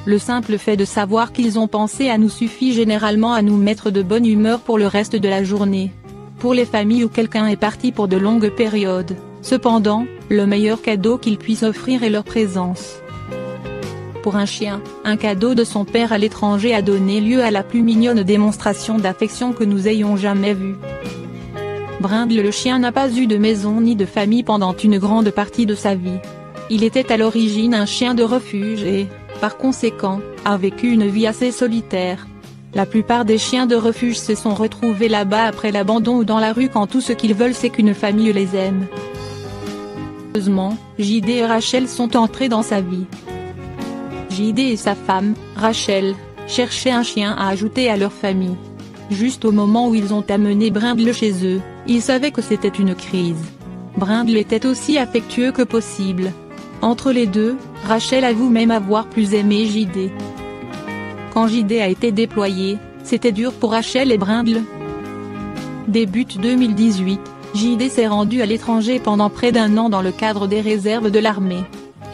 Le simple fait de savoir qu'ils ont pensé à nous suffit généralement à nous mettre de bonne humeur pour le reste de la journée. Pour les familles où quelqu'un est parti pour de longues périodes, cependant, le meilleur cadeau qu'ils puissent offrir est leur présence. Pour un chien, un cadeau de son père à l'étranger a donné lieu à la plus mignonne démonstration d'affection que nous ayons jamais vue. Brindle le chien n'a pas eu de maison ni de famille pendant une grande partie de sa vie. Il était à l'origine un chien de refuge et, par conséquent, a vécu une vie assez solitaire. La plupart des chiens de refuge se sont retrouvés là-bas après l'abandon ou dans la rue quand tout ce qu'ils veulent c'est qu'une famille les aime. Heureusement, JD et Rachel sont entrés dans sa vie. JD et sa femme, Rachel, cherchaient un chien à ajouter à leur famille. Juste au moment où ils ont amené Brindle chez eux, ils savaient que c'était une crise. Brindle était aussi affectueux que possible. Entre les deux, Rachel avoue même avoir plus aimé JD. Quand JD a été déployé, c'était dur pour Rachel et Brindle. Début 2018, JD s'est rendu à l'étranger pendant près d'1 an dans le cadre des réserves de l'armée.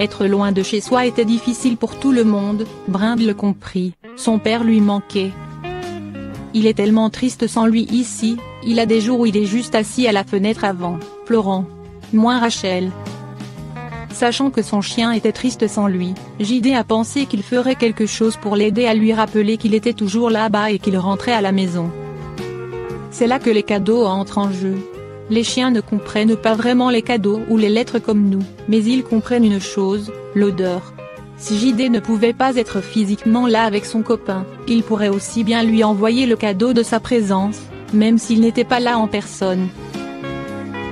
Être loin de chez soi était difficile pour tout le monde, Brindle compris, son père lui manquait. Il est tellement triste sans lui ici, il a des jours où il est juste assis à la fenêtre avant, pleurant. Moins Rachel. Sachant que son chien était triste sans lui, JD a pensé qu'il ferait quelque chose pour l'aider à lui rappeler qu'il était toujours là-bas et qu'il rentrait à la maison. C'est là que les cadeaux entrent en jeu. Les chiens ne comprennent pas vraiment les cadeaux ou les lettres comme nous, mais ils comprennent une chose, l'odeur. Si JD ne pouvait pas être physiquement là avec son copain, il pourrait aussi bien lui envoyer le cadeau de sa présence, même s'il n'était pas là en personne.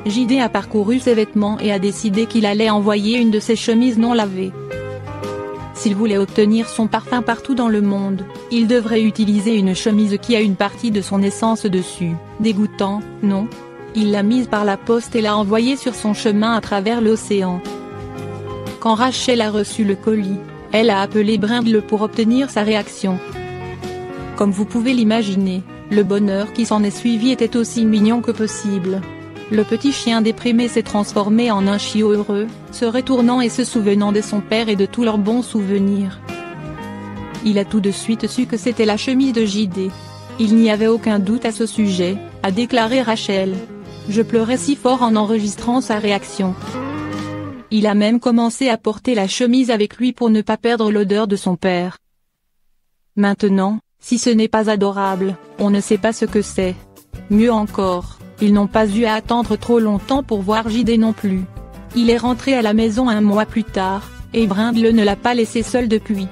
JD a parcouru ses vêtements et a décidé qu'il allait envoyer une de ses chemises non lavées. S'il voulait obtenir son parfum partout dans le monde, il devrait utiliser une chemise qui a une partie de son essence dessus. Dégoûtant, non? Il l'a mise par la poste et l'a envoyée sur son chemin à travers l'océan. Quand Rachel a reçu le colis, elle a appelé Brindle pour obtenir sa réaction. Comme vous pouvez l'imaginer, le bonheur qui s'en est suivi était aussi mignon que possible. Le petit chien déprimé s'est transformé en un chiot heureux, se retournant et se souvenant de son père et de tous leurs bons souvenirs. Il a tout de suite su que c'était la chemise de JD. Il n'y avait aucun doute à ce sujet, a déclaré Rachel. Je pleurais si fort en enregistrant sa réaction. Il a même commencé à porter la chemise avec lui pour ne pas perdre l'odeur de son père. Maintenant, si ce n'est pas adorable, on ne sait pas ce que c'est. Mieux encore, ils n'ont pas eu à attendre trop longtemps pour voir JD non plus. Il est rentré à la maison 1 mois plus tard, et Brindle ne l'a pas laissé seul depuis.